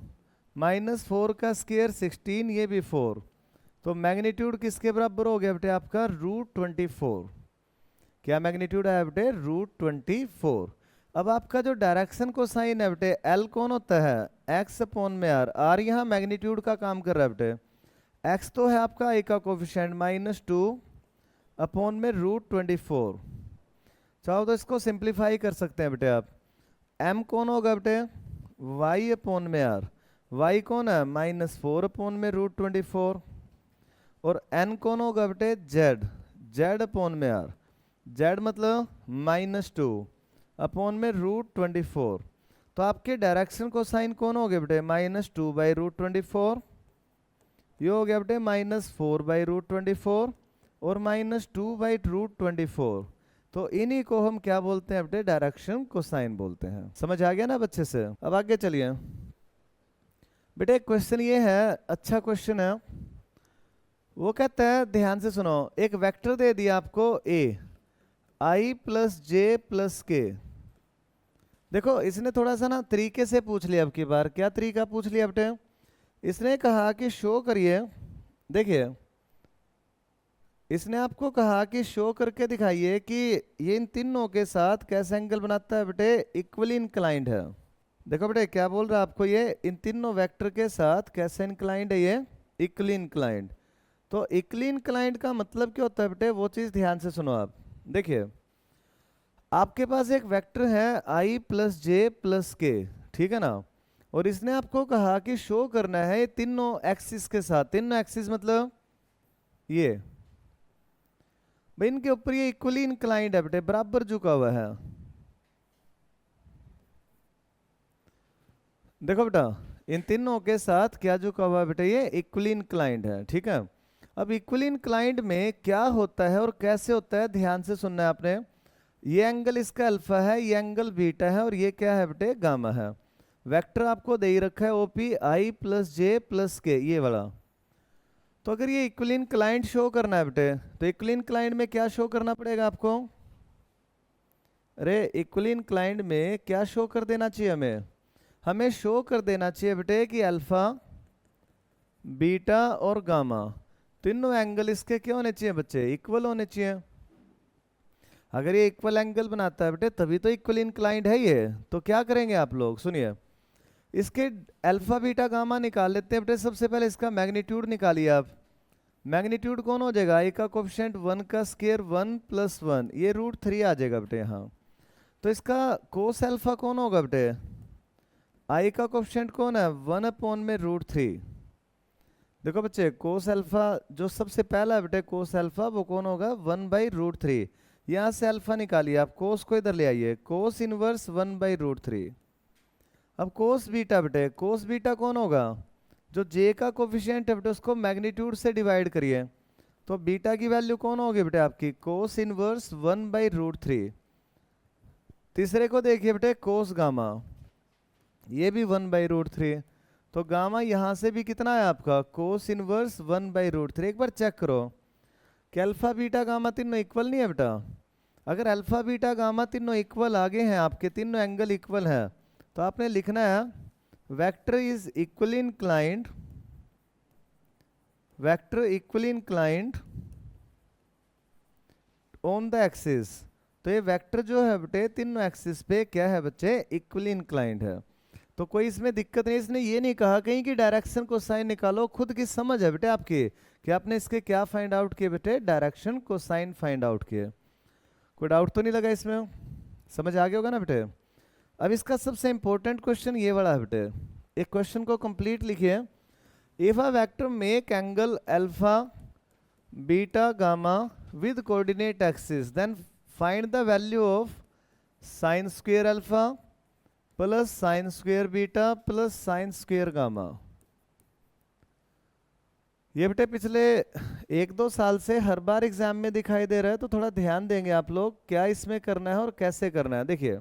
-4 का स्क्वायर 16, ये भी 4, तो मैग्नीट्यूड किसके बराबर हो गया बेटे आपका √24। क्या मैग्नीट्यूड है बेटे, √24। अब आपका जो डायरेक्शन कोसाइन है बेटे, एल कौन होता है x/r, r यहाँ मैग्नीट्यूड का काम कर रहा है बेटे, x तो है आपका ए का कोफिशिएंट -2 अपॉन में √24। चाहो तो इसको सिंप्लीफाई कर सकते हैं बेटे आप। m कौन होगा बेटे, y/r, y कौन है -4 अपॉन में √24, और n कौन होगा बेटे z/r, z मतलब -2 अपॉन में √24। तो आपके डायरेक्शन कोसाइन कौन हो गए बेटे, -2/√24, ये हो गया बेटे -4/√24 और -2/√24। तो इन्हीं को हम क्या बोलते हैं बेटे, डायरेक्शन कोसाइन बोलते हैं। समझ आ गया ना बच्चे से। अब आगे चलिए बेटे, क्वेश्चन ये है, अच्छा क्वेश्चन है। वो कहता है, ध्यान से सुनो, एक वेक्टर दे दिया आपको a, i + j + k। देखो इसने थोड़ा सा ना तरीके से पूछ लिया, अब की बार क्या तरीका पूछ लिया बेटे, इसने कहा कि शो करिए, देखिए इसने आपको कहा कि शो करके दिखाइए कि ये इन तीनों के साथ कैसा एंगल बनाता है बेटे, इक्वली इंक्लाइंड है। देखो बेटे क्या बोल रहा है आपको, ये इन तीनों वेक्टर के साथ कैसे इंक्लाइंड है, ये इक्वली इंक्लाइंड। तो इक्वली इंक्लाइंड का मतलब क्या होता है बेटे, वो चीज ध्यान से सुनो आप। देखिए आपके पास एक वेक्टर है i प्लस जे प्लस के, ठीक है ना, और इसने आपको कहा कि शो करना है ये तीनों एक्सिस के साथ। तीनों एक्सिस मतलब ये भाई, इनके ऊपर ये इक्वली इंक्लाइंड है बेटे, बराबर झुका हुआ है। देखो बेटा इन तीनों के साथ क्या झुका हुआ है बेटे, ये इक्वली इंक्लाइंड है, ठीक है। अब इक्वली इंक्लाइंड में क्या होता है और कैसे होता है, ध्यान से सुनना है आपने। ये एंगल इसका अल्फा है, ये एंगल बीटा है, और ये क्या है बेटे, गामा है। वेक्टर आपको दे ही रखा है ओपी आई प्लस जे प्लस के, ये वाला। तो अगर ये इक्वली इंक्लाइंड शो करना है बेटे, तो इक्वली इंक्लाइंड में क्या शो करना पड़ेगा आपको, अरे इक्वली इंक्लाइंड में क्या शो कर देना चाहिए हमें, हमें शो कर देना चाहिए बेटे कि अल्फा बीटा और गामा तीनों एंगल इसके क्या होने चाहिए बच्चे, इक्वल होने चाहिए। अगर ये इक्वल एंगल बनाता है बेटे तभी तो इक्वल इंक्लाइंड है ये। तो क्या करेंगे आप लोग, सुनिए, इसके अल्फा बीटा गामा निकाल लेते हैं बेटे। सबसे पहले इसका मैग्नीट्यूड निकालिए आप। मैग्नीट्यूड कौन हो जाएगा, आई का कोफिशिएंट 1 का स्क्वायर 1 प्लस 1, ये √3 आ जाएगा बेटे यहाँ। तो इसका कोस अल्फा कौन होगा बेटे, आई का कोफिशिएंट कौन है 1 अपॉन में √3। देखो बच्चे कोस अल्फा जो सबसे पहला है बेटे, कोस अल्फा वो कौन होगा 1/√3। यहाँ से अल्फा निकालिए आप, कोस को इधर ले आइए, कोस इनवर्स 1/√3। अब कोस बीटा बेटे, कोस बीटा कौन होगा, जो जे का कोफिशिएंट है बेटे उसको मैग्नीट्यूड से डिवाइड करिए। तो बीटा की वैल्यू कौन होगी बेटे आपकी, कोस इनवर्स 1/√3। तीसरे को देखिए बेटे कोस गामा, ये भी 1/√3। तो गामा यहाँ से भी कितना है आपका, कोस इनवर्स 1/√3। एक बार चेक करो कि अल्फा बीटा गामा तीनों इक्वल नहीं है बेटा। अगर अल्फा बीटा गामा तीनों इक्वल आगे हैं आपके, तीनों एंगल इक्वल है, तो आपने लिखना है vector is equally inclined, vector equally inclined on the axis. तो ये वेक्टर जो है बेटे तीनों एक्सिस पे क्या है बच्चे, इक्वली इंक्लाइंड है। तो कोई इसमें दिक्कत नहीं। इसने ये नहीं कहा कहीं की डायरेक्शन को साइन निकालो, खुद की समझ है बेटे आपकी कि आपने इसके क्या फाइंड आउट किए बेटे, डायरेक्शन को साइन फाइंड आउट किए। कोई डाउट तो नहीं लगा इसमें, समझ आ गया होगा ना बेटे। अब इसका सबसे इंपॉर्टेंट क्वेश्चन ये वाला है बेटे, एक क्वेश्चन को कंप्लीट लिखिए। If a vector make angle alpha beta gamma with coordinate axis then find the value of sine square alpha plus sine square beta plus sine square gamma. ये बेटे पिछले 1-2 साल से हर बार एग्जाम में दिखाई दे रहा है, तो थोड़ा ध्यान देंगे आप लोग क्या इसमें करना है और कैसे करना है। देखिए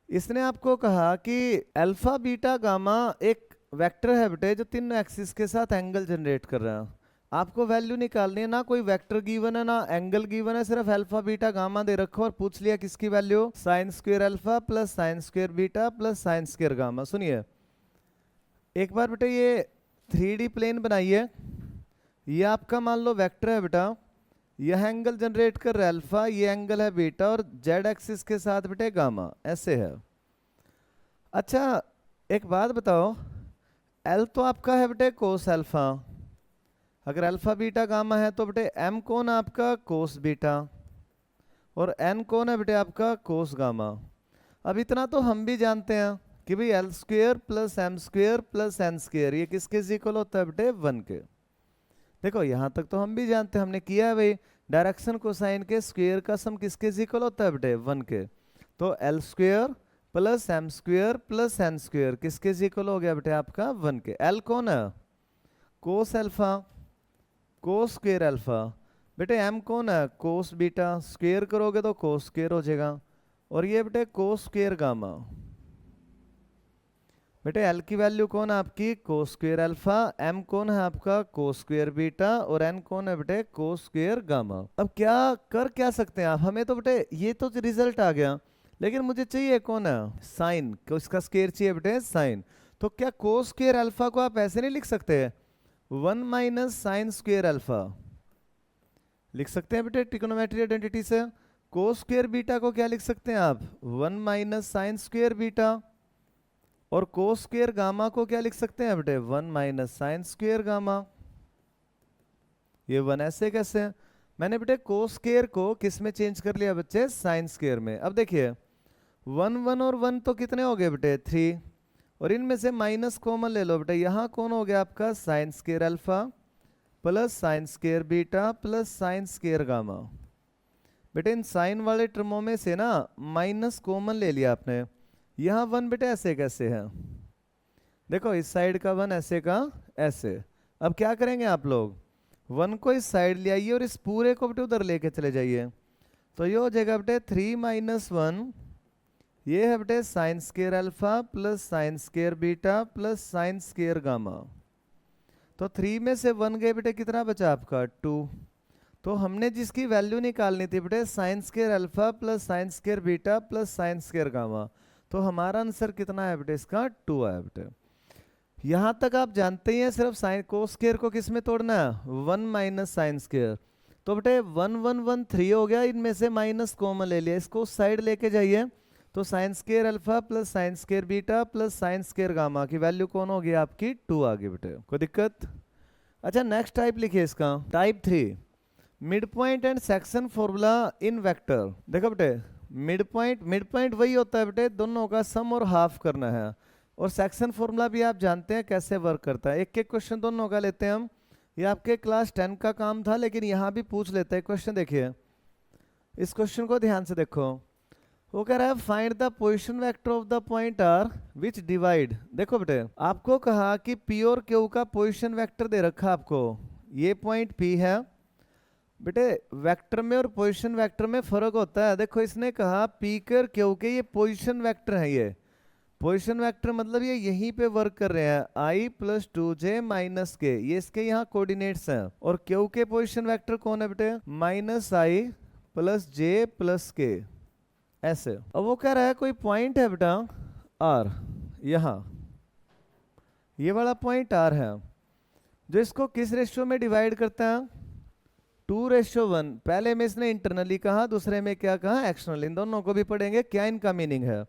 इसने आपको कहा कि अल्फा बीटा गामा एक वेक्टर है बेटे जो तीनों एक्सिस के साथ एंगल जनरेट कर रहा है। आपको वैल्यू निकालनी है, ना कोई वेक्टर गिवन है ना एंगल गिवन है, सिर्फ अल्फा बीटा गामा दे रखो और पूछ लिया किसकी value, sign square alpha plus sine square beta plus sine square gamma. सुनिए एक बार बेटे ये 3D प्लेन बनाइए। ये आपका मान लो वेक्टर है बेटा, यह एंगल जनरेट कर रहा है अल्फा, ये एंगल है बीटा, और जेड एक्सिस के साथ बेटे गामा, ऐसे है। अच्छा एक बात बताओ, एल तो आपका है बेटे कोस अल्फा, अगर अल्फा बीटा गामा है तो बेटे एम कौन है आपका, कोस बीटा, और एन कौन है बेटे आपका, कोस गामा। अब इतना तो हम भी जानते हैं कि भाई L square plus M square plus N square ये किसके इक्वल होता है बेटे, 1 के। देखो यहाँ तक तो हम भी जानते हैं, हमने किया है भाई, डायरेक्शन कोसाइन के स्क्वायर का सम किसके इक्वल होता है बेटे, 1 के। तो L square plus M square plus N square किसके इक्वल हो गया बेटे आपका, 1 के। एल कौन है, cos alpha, cos square alpha, बेटे एम कौन है, कोस बीटा, स्क्वायर करोगे तो कोस स्क्वायर हो जाएगा, और ये बेटे कोस स्क्वायर गामा। बेटे एल की वैल्यू कौन है आपकी, कोस स्क्वायर अल्फा, एम कौन है आपका, कोस स्क्वायर बीटा, और एन कौन है बेटे, कोस स्क्वायर गामा। अब क्या कर क्या सकते हैं आप, हमें तो बेटे ये तो रिजल्ट आ गया, लेकिन मुझे चाहिए कौन है, साइन, इसका स्क्वायर चाहिए बेटे साइन। तो क्या कोस स्क्वायर अल्फा को आप ऐसे नहीं लिख सकते 1 माइनस साइन स्क्वायर अल्फा, लिख सकते हैं बेटे ट्रिग्नोमेट्री आइडेंटिटी से। कोस स्क्वायर बीटा को क्या लिख सकते हैं आप, 1 माइनस साइन स्क्वायर बीटा। और कोस स्क्वायर गामा को क्या लिख सकते हैं बेटे, 1 माइनस साइन स्क्वायर गामा। ये 1 ऐसे कैसे है, मैंने बेटे कोस स्क्वायर को किस में चेंज कर लिया बच्चे, साइन स्क्वायर में। अब देखिए 1 1 और 1 तो कितने हो गए बेटे 3, और इनमें से माइनस कॉमन ले लो बेटे, यहाँ कौन हो गया आपका sign square alpha plus sine square beta plus sine square gamma. बेटे इन साइन वाले टर्मों में से ना माइनस कॉमन ले लिया आपने, यहाँ 1 बेटे ऐसे कैसे है, देखो इस साइड का 1 ऐसे का ऐसे। अब क्या करेंगे आप लोग, 1 को इस साइड ले आइए और इस पूरे को बेटे उधर लेके चले जाइए, तो ये हो जाएगा बेटे 3 माइनस 1, ये है बेटे sign square alpha plus sine square beta plus sine square gamma. तो 3 में से 1 गए बेटे, कितना बचा आपका 2। तो हमने जिसकी वैल्यू निकालनी थी बेटे sign square alpha plus sine square beta plus sine square gamma, तो हमारा आंसर कितना है बेटे, इसका 2 आया बेटे। यहाँ तक आप जानते ही हैं, सिर्फ साइन कोस स्क्वायर को किस में तोड़ना है, 1 माइनस साइन स्क्वायर। तो बेटे 1 1 1 3 हो गया, इनमें से माइनस कॉमन ले लिया, इसको उस साइड लेके जाइए, तो sign square alpha plus sine square beta plus sine square gamma की वैल्यू कौन होगी आपकी 2 आ गई बेटे, कोई दिक्कत। अच्छा नेक्स्ट टाइप लिखिए इसका, type 3 mid point and section formula in vector. देखो बेटे मिड पॉइंट वही होता है बेटे, दोनों का सम और हाफ करना है, और सेक्शन फॉर्मूला भी आप जानते हैं कैसे वर्क करता है। एक एक क्वेश्चन दोनों का लेते हैं हम, ये आपके क्लास 10 का काम था, लेकिन यहाँ भी पूछ लेते हैं क्वेश्चन। देखिए इस क्वेश्चन को ध्यान से देखो, वो कह रहा है find the position vector of the point R which divide. देखो बेटे आपको कहा कि पी और क्यू का पोजीशन वेक्टर दे रखा आपको, ये पॉइंट पी है बेटे, वेक्टर में और पोजीशन वेक्टर में फर्क होता है। देखो इसने कहा पी कर क्यू के ये पोजीशन वेक्टर है, ये पोजीशन वेक्टर मतलब ये यहीं पे वर्क कर रहे हैं, i प्लस 2j माइनस के, ये इसके यहाँ कोऑर्डिनेट्स हैं। और क्यू के पोजीशन वेक्टर कौन है बेटे, minus i plus j plus के, ऐसे। अब वो कह रहा है कोई पॉइंट है बेटा r, यहाँ ये वाला पॉइंट r है, जो इसको किस रेशियो में डिवाइड करता है, 2:1। पहले में इसने इंटरनली कहा, दूसरे में क्या कहा एक्सटर्नली, इन दोनों को भी पढ़ेंगे क्या इनका मीनिंग है।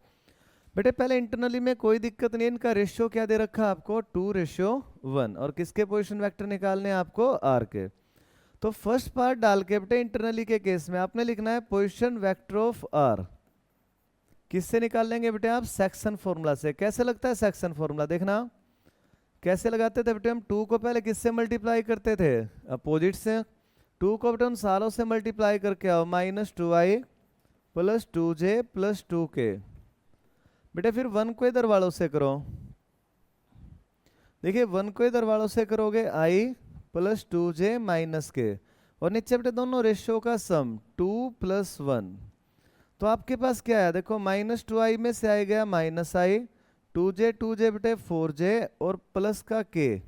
बेटे पहले इंटरनली में कोई दिक्कत नहीं, इनका रेशियो क्या दे रखा आपको 2:1, और किसके पोजीशन वेक्टर निकालने हैं आपको r के। तो फर्स्ट पार्ट डाल के बेटे इंटरनली के केस में आपने लिखना है पोजीशन वेक्टर ऑफ r, किससे निकाल लेंगे बेटे आप, सेक्शन फॉर्मूला से। कैसे लगता है सेक्शन फॉर्मूला, देखना कैसे लगाते थे बेटे, हम 2 को पहले किससे मल्टीप्लाई करते थे, अपोजिट से। 2 को बेटे उन सारों से मल्टीप्लाई करके आओ, -2i plus 2j plus 2k। बेटे फिर 1 को इधर वालों से करो, देखिए 1 को इधर वालों से करोगे i प्लस 2j माइनस के, और नीचे बेटे दोनों रेशियो का सम 2 + 1। तो आपके पास क्या है, देखो -2i में से आ गया -i, 2j बेटे 4j, और प्लस का k,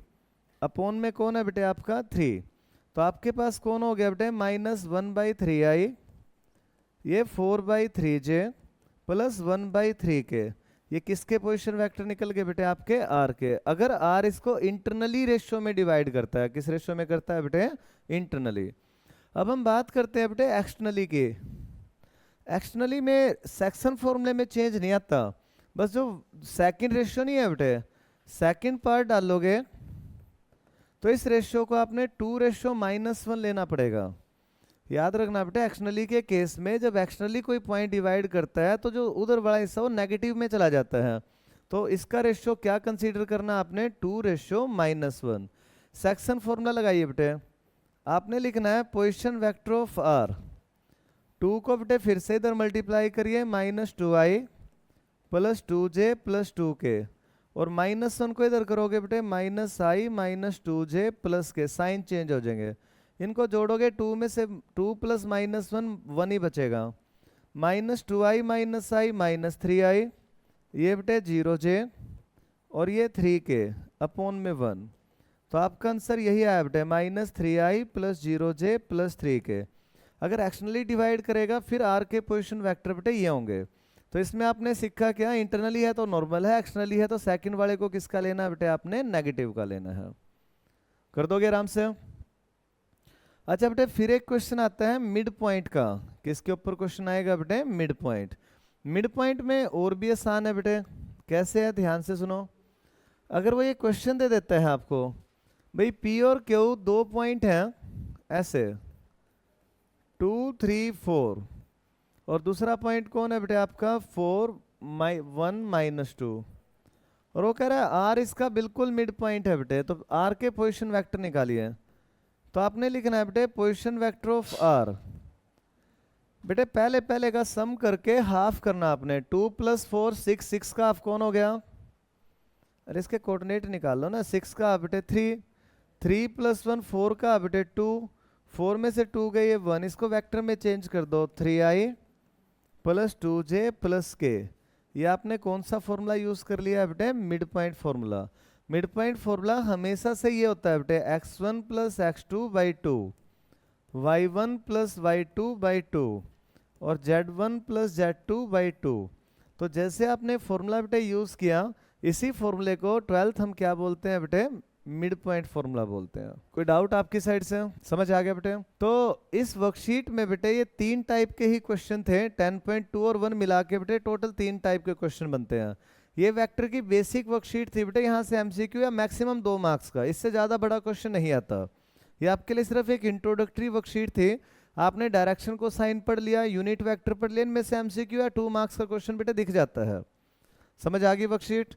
अपॉन में कौन है बेटे आपका 3। तो आपके पास कौन हो गया बेटे -1/3i, ये 4/3j प्लस 1/3k, ये किसके पोजीशन वेक्टर निकल गए बेटे आपके r के। अगर r इसको इंटरनली रेशियो में डिवाइड करता है, किस रेशियो में करता है बेटे, इंटरनली। अब हम बात करते हैं बेटे एक्सटर्नली की। एक्सटर्नली में सेक्शन फॉर्मूले में चेंज नहीं आता, बस जो सेकंड रेशियो नहीं है बेटे, सेकंड पार्ट डालोगे तो इस रेशियो को आपने 2:-1 लेना पड़ेगा। याद रखना बेटे एक्सटर्नली के केस में जब एक्सटर्नली कोई पॉइंट डिवाइड करता है तो जो उधर वाला हिस्सा वो नेगेटिव में चला जाता है, तो इसका रेशियो क्या कंसीडर करना आपने 2:-1। सेक्शन फॉर्मूला लगाइए बेटे, आपने लिखना है पोजीशन वेक्टर ऑफ r, 2 को बेटे फिर से इधर मल्टीप्लाई करिए, -2i plus 2j plus 2k, और -1 को इधर करोगे बेटे -i माइनस 2j प्लस के, साइन चेंज हो जाएंगे। इनको जोड़ोगे 2 में से 2 + -1 1 ही बचेगा, -2i माइनस i -3i, ये बेटे 0j, और ये 3k अपॉन में 1। तो आपका आंसर यही आया बेटे -3i plus 0j plus 3k। अगर एक्सटर्नली डिवाइड करेगा फिर r के पोजीशन वेक्टर बेटे ये होंगे। तो इसमें आपने सीखा क्या, इंटरनली है तो नॉर्मल है, एक्सटर्नली है तो सेकंड वाले को किसका लेना है बेटे आपने, नेगेटिव का लेना है। कर दोगे आराम से। अच्छा बेटे फिर एक क्वेश्चन आता है मिड पॉइंट का। किसके ऊपर क्वेश्चन आएगा बेटे? Mid point. मिड पॉइंट में और भी आसान है बेटे। कैसे है, ध्यान से सुनो। अगर वो ये क्वेश्चन दे देता है आपको, भाई पी और क्यू दो पॉइंट हैं ऐसे 2 3 4, और दूसरा पॉइंट कौन है बेटे आपका 4 1 -2, और वो कह रहा है आर इसका बिल्कुल मिड पॉइंट है बेटे। तो आर के पोजीशन वेक्टर निकालिए। तो आपने लिखना है बेटे पोजीशन वेक्टर ऑफ आर। बेटे पहले पहले का सम करके हाफ करना आपने। 2 + 4 6, 6 का हाफ कौन हो गया? अरे इसके कोऑर्डिनेट निकाल लो ना। 6 का हाफ बेटे 3, 3 + 1 4 का हाफ बेटे 2, 4 में से 2 गई है 1, इसको वेक्टर में चेंज कर दो 3i + 2j + k। ये आपने कौन सा फॉर्मूला यूज कर लिया है बेटे? Mid point formula. Mid point formula हमेशा से ये होता है बेटे x1 + x2/2, y1 + y2/2 और z1 + z2/2। तो जैसे आपने फॉर्मूला बेटे यूज किया, इसी फॉर्मूले को 12th हम क्या बोलते हैं बेटे? मिड पॉइंट फॉर्मूला बोलते हैं। कोई डाउट आपकी साइड से? समझ आ गया बेटे? तो इस वर्कशीट में बेटे ये 3 टाइप के ही क्वेश्चन थे। 10.2 और 1 मिला के बेटे टोटल 3 टाइप के क्वेश्चन बनते हैं। ये वेक्टर की बेसिक वर्कशीट थी बेटे। यहाँ से एमसीक्यू या मैक्सिमम 2 मार्क्स का, इससे ज़्यादा बड़ा क्वेश्चन नहीं आता। ये आपके लिए सिर्फ एक इंट्रोडक्टरी वर्कशीट थी। आपने डायरेक्शन को साइन पढ़ लिया, यूनिट वेक्टर पढ़ लिया, इनमें से एमसीक्यू या 2 मार्क्स का क्वेश्चन बेटे दिख जाता है। समझ आ गई वर्कशीट?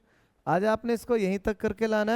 आज आपने इसको यहीं तक करके लाना है।